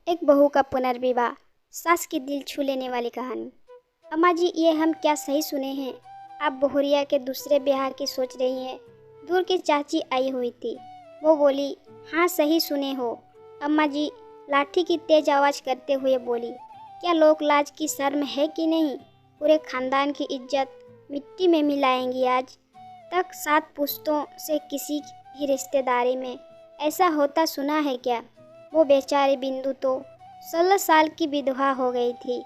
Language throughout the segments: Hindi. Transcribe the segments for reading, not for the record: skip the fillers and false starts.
एक बहू का पुनर्विवाह, सास की दिल छू लेने वाली कहानी। अम्मा जी, ये हम क्या सही सुने हैं? आप बहुरिया के दूसरे ब्याह की सोच रही हैं? दूर की चाची आई हुई थी। वो बोली, हाँ सही सुने हो अम्मा जी। लाठी की तेज आवाज़ करते हुए बोली, क्या लोक लाज की शर्म है कि नहीं? पूरे खानदान की इज्जत मिट्टी में मिलाएंगी। आज तक 7 पुश्तों से किसी भी रिश्तेदारी में ऐसा होता सुना है क्या? वो बेचारी बिंदु तो 16 साल की विधवा हो गई थी,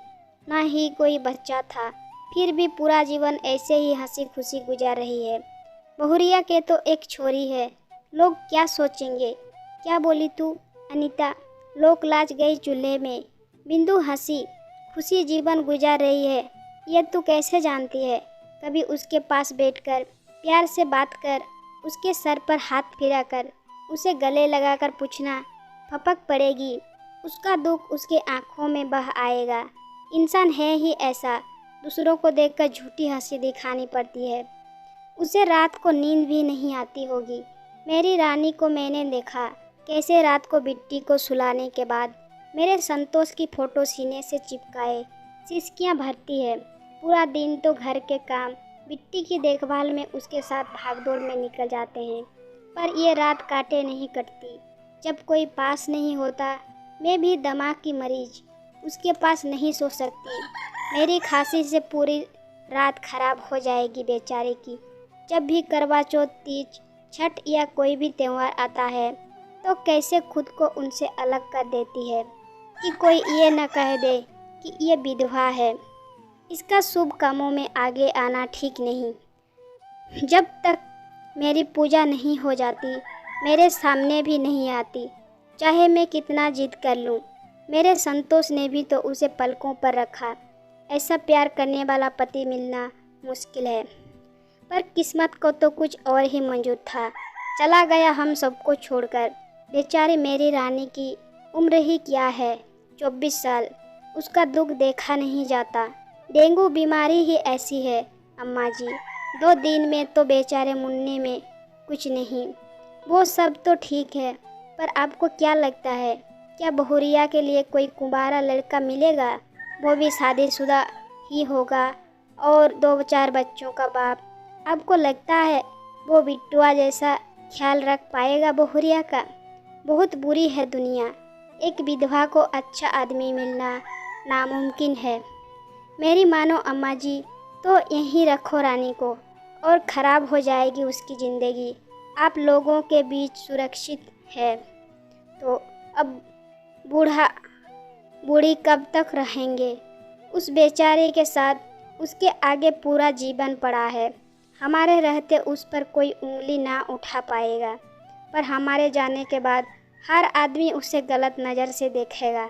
ना ही कोई बच्चा था, फिर भी पूरा जीवन ऐसे ही हंसी खुशी गुजार रही है। बहुरिया के तो एक छोरी है, लोग क्या सोचेंगे? क्या बोली तू अनीता? लोक लाज गई चूल्हे में। बिंदु हंसी खुशी जीवन गुजार रही है, ये तू कैसे जानती है? कभी उसके पास बैठकर प्यार से बात कर, उसके सर पर हाथ फिरा कर, उसे गले लगाकर पूछना, फपक पड़ेगी। उसका दुख उसके आँखों में बह आएगा। इंसान है ही ऐसा, दूसरों को देखकर झूठी हंसी दिखानी पड़ती है। उसे रात को नींद भी नहीं आती होगी। मेरी रानी को मैंने देखा कैसे रात को बिट्टी को सुलाने के बाद मेरे संतोष की फ़ोटो सीने से चिपकाए सिसकियाँ भरती है। पूरा दिन तो घर के काम, बिट्टी की देखभाल में उसके साथ भागदौड़ में निकल जाते हैं, पर ये रात काटे नहीं कटती। जब कोई पास नहीं होता, मैं भी दिमाग की मरीज उसके पास नहीं सो सकती। मेरी खांसी से पूरी रात खराब हो जाएगी बेचारे की। जब भी करवा चौथ, तीज, छठ या कोई भी त्यौहार आता है तो कैसे खुद को उनसे अलग कर देती है कि कोई ये न कह दे कि ये विधवा है। इसका शुभ कामों में आगे आना ठीक नहीं। जब तक मेरी पूजा नहीं हो जाती, मेरे सामने भी नहीं आती, चाहे मैं कितना जिद कर लूं। मेरे संतोष ने भी तो उसे पलकों पर रखा। ऐसा प्यार करने वाला पति मिलना मुश्किल है, पर किस्मत को तो कुछ और ही मंजूर था। चला गया हम सबको छोड़कर। बेचारी मेरी रानी की उम्र ही क्या है, 24 साल। उसका दुख देखा नहीं जाता। डेंगू बीमारी ही ऐसी है अम्मा जी। 2 दिन में तो बेचारे मुन्ने में कुछ नहीं। वो सब तो ठीक है, पर आपको क्या लगता है, क्या बहुरिया के लिए कोई कुंवारा लड़का मिलेगा? वो भी शादीशुदा ही होगा और 2-4 बच्चों का बाप। आपको लगता है वो बिट्टुआ जैसा ख्याल रख पाएगा बहुरिया का? बहुत बुरी है दुनिया। एक विधवा को अच्छा आदमी मिलना नामुमकिन है। मेरी मानो अम्मा जी, तो यहीं रखो रानी को, और ख़राब हो जाएगी उसकी ज़िंदगी। आप लोगों के बीच सुरक्षित है तो अब बूढ़ी कब तक रहेंगे? उस बेचारे के साथ उसके आगे पूरा जीवन पड़ा है। हमारे रहते उस पर कोई उंगली ना उठा पाएगा, पर हमारे जाने के बाद हर आदमी उसे गलत नज़र से देखेगा।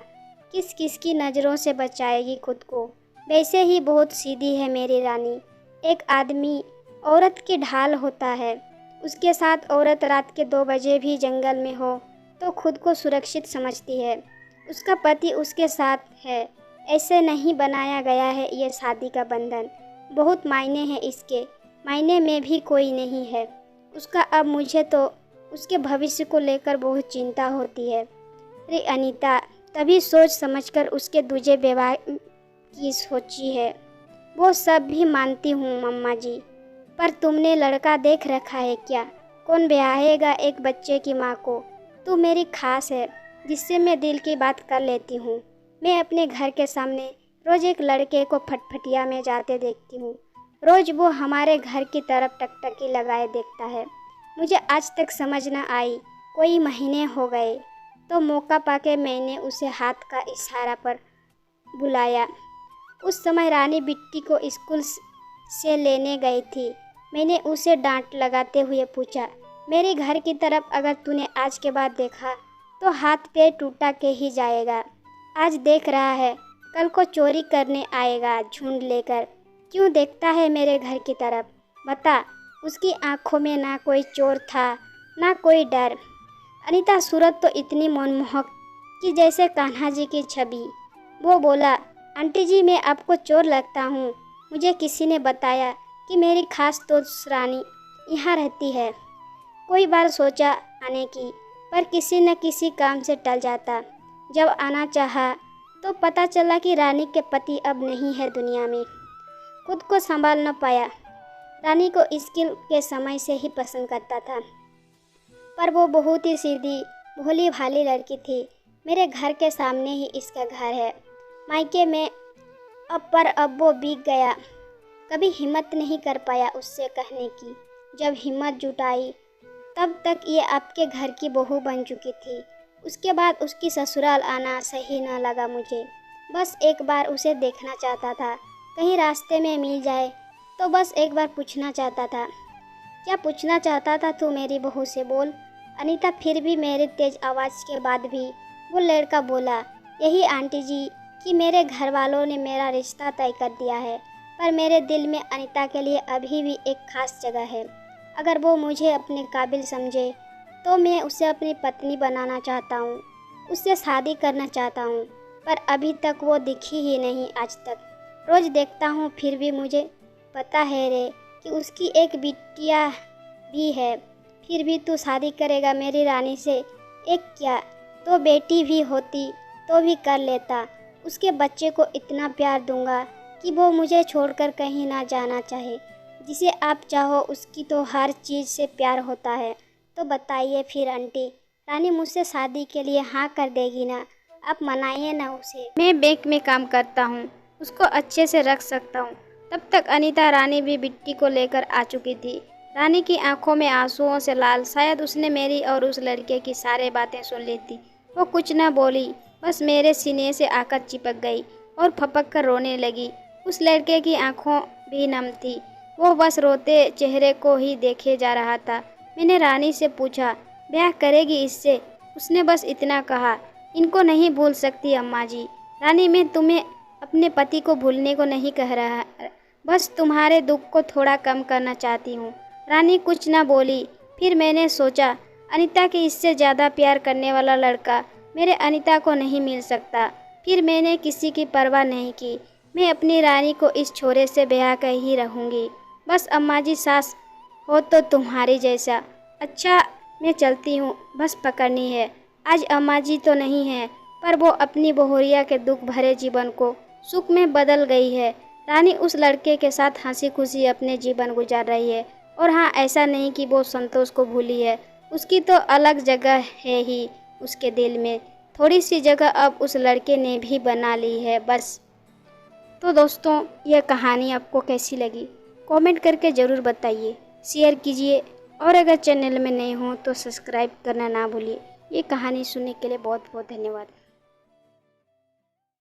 किस किस की नज़रों से बचाएगी खुद को? वैसे ही बहुत सीधी है मेरी रानी। एक आदमी औरत की ढाल होता है। उसके साथ औरत रात के 2 बजे भी जंगल में हो तो खुद को सुरक्षित समझती है। उसका पति उसके साथ है। ऐसे नहीं बनाया गया है ये शादी का बंधन। बहुत मायने हैं इसके, मायने में भी कोई नहीं है उसका। अब मुझे तो उसके भविष्य को लेकर बहुत चिंता होती है। अरे अनीता, तभी सोच समझकर उसके दूजे विवाह की सोची है। वो सब भी मानती हूँ मम्मा जी, पर तुमने लड़का देख रखा है क्या? कौन ब्याहेगा एक बच्चे की माँ को? तू मेरी खास है, जिससे मैं दिल की बात कर लेती हूँ। मैं अपने घर के सामने रोज़ एक लड़के को फटफटिया में जाते देखती हूँ। रोज़ वो हमारे घर की तरफ टकटकी लगाए देखता है। मुझे आज तक समझ न आई। कोई महीने हो गए तो मौका पाके मैंने उसे हाथ का इशारा पर बुलाया। उस समय रानी बिट्टी को स्कूल से लेने गई थी। मैंने उसे डांट लगाते हुए पूछा, मेरे घर की तरफ अगर तूने आज के बाद देखा तो हाथ पैर टूटा के ही जाएगा। आज देख रहा है, कल को चोरी करने आएगा झुंड लेकर। क्यों देखता है मेरे घर की तरफ? बता। उसकी आंखों में ना कोई चोर था, ना कोई डर। अनीता, सूरत तो इतनी मनमोहक कि जैसे कान्हा जी की छवि। वो बोला, आंटी जी, मैं आपको चोर लगता हूँ? मुझे किसी ने बताया कि मेरी खास दोस्त रानी यहाँ रहती है। कोई बार सोचा आने की, पर किसी न किसी काम से टल जाता। जब आना चाहा तो पता चला कि रानी के पति अब नहीं है दुनिया में। खुद को संभाल न पाया। रानी को स्कूल के समय से ही पसंद करता था, पर वो बहुत ही सीधी भोली भाली लड़की थी। मेरे घर के सामने ही इसका घर है। मायके में अब वो बिक गया। कभी हिम्मत नहीं कर पाया उससे कहने की। जब हिम्मत जुटाई तब तक ये आपके घर की बहू बन चुकी थी। उसके बाद उसकी ससुराल आना सही न लगा मुझे। बस एक बार उसे देखना चाहता था, कहीं रास्ते में मिल जाए तो बस एक बार पूछना चाहता था। क्या पूछना चाहता था तू मेरी बहू से, बोल। अनीता फिर भी मेरे तेज आवाज़ के बाद भी वो लड़का बोला, यही आंटी जी कि मेरे घर वालों ने मेरा रिश्ता तय कर दिया है, पर मेरे दिल में अनीता के लिए अभी भी एक ख़ास जगह है। अगर वो मुझे अपने काबिल समझे तो मैं उसे अपनी पत्नी बनाना चाहता हूँ, उससे शादी करना चाहता हूँ, पर अभी तक वो दिखी ही नहीं आज तक। रोज़ देखता हूँ फिर भी मुझे पता है रे कि उसकी एक बिटिया भी है। फिर भी तू शादी करेगा मेरी रानी से? एक क्या तो बेटी भी होती तो भी कर लेता। उसके बच्चे को इतना प्यार दूंगा कि वो मुझे छोड़कर कहीं ना जाना चाहे। जिसे आप चाहो उसकी तो हर चीज़ से प्यार होता है। तो बताइए फिर आंटी, रानी मुझसे शादी के लिए हाँ कर देगी ना? आप मनाइए ना उसे। मैं बैंक में काम करता हूँ, उसको अच्छे से रख सकता हूँ। तब तक अनीता रानी भी बिट्टी को लेकर आ चुकी थी। रानी की आंखों में आंसुओं से लाल। शायद उसने मेरी और उस लड़के की सारी बातें सुन ली थी। वो कुछ न बोली, बस मेरे सीने से आकर चिपक गई और फपक कर रोने लगी। उस लड़के की आंखों भी नम थी। वो बस रोते चेहरे को ही देखे जा रहा था। मैंने रानी से पूछा, ब्याह करेगी इससे? उसने बस इतना कहा, इनको नहीं भूल सकती अम्मा जी। रानी, मैं तुम्हें अपने पति को भूलने को नहीं कह रहा, बस तुम्हारे दुख को थोड़ा कम करना चाहती हूँ। रानी कुछ ना बोली। फिर मैंने सोचा, अनीता के इससे ज़्यादा प्यार करने वाला लड़का मेरे अनीता को नहीं मिल सकता। फिर मैंने किसी की परवाह नहीं की। मैं अपनी रानी को इस छोरे से ब्याह कर ही रहूँगी। बस अम्मा जी सास हो तो तुम्हारी जैसा। अच्छा, मैं चलती हूँ, बस पकड़नी है। आज अम्मा जी तो नहीं है, पर वो अपनी बहुरिया के दुख भरे जीवन को सुख में बदल गई है। रानी उस लड़के के साथ हंसी खुशी अपने जीवन गुजार रही है। और हाँ, ऐसा नहीं कि वो संतोष को भूली है। उसकी तो अलग जगह है ही उसके दिल में। थोड़ी सी जगह अब उस लड़के ने भी बना ली है बस। तो दोस्तों, यह कहानी आपको कैसी लगी कमेंट करके ज़रूर बताइए, शेयर कीजिए और अगर चैनल में नए हों तो सब्सक्राइब करना ना भूलिए। ये कहानी सुनने के लिए बहुत बहुत धन्यवाद।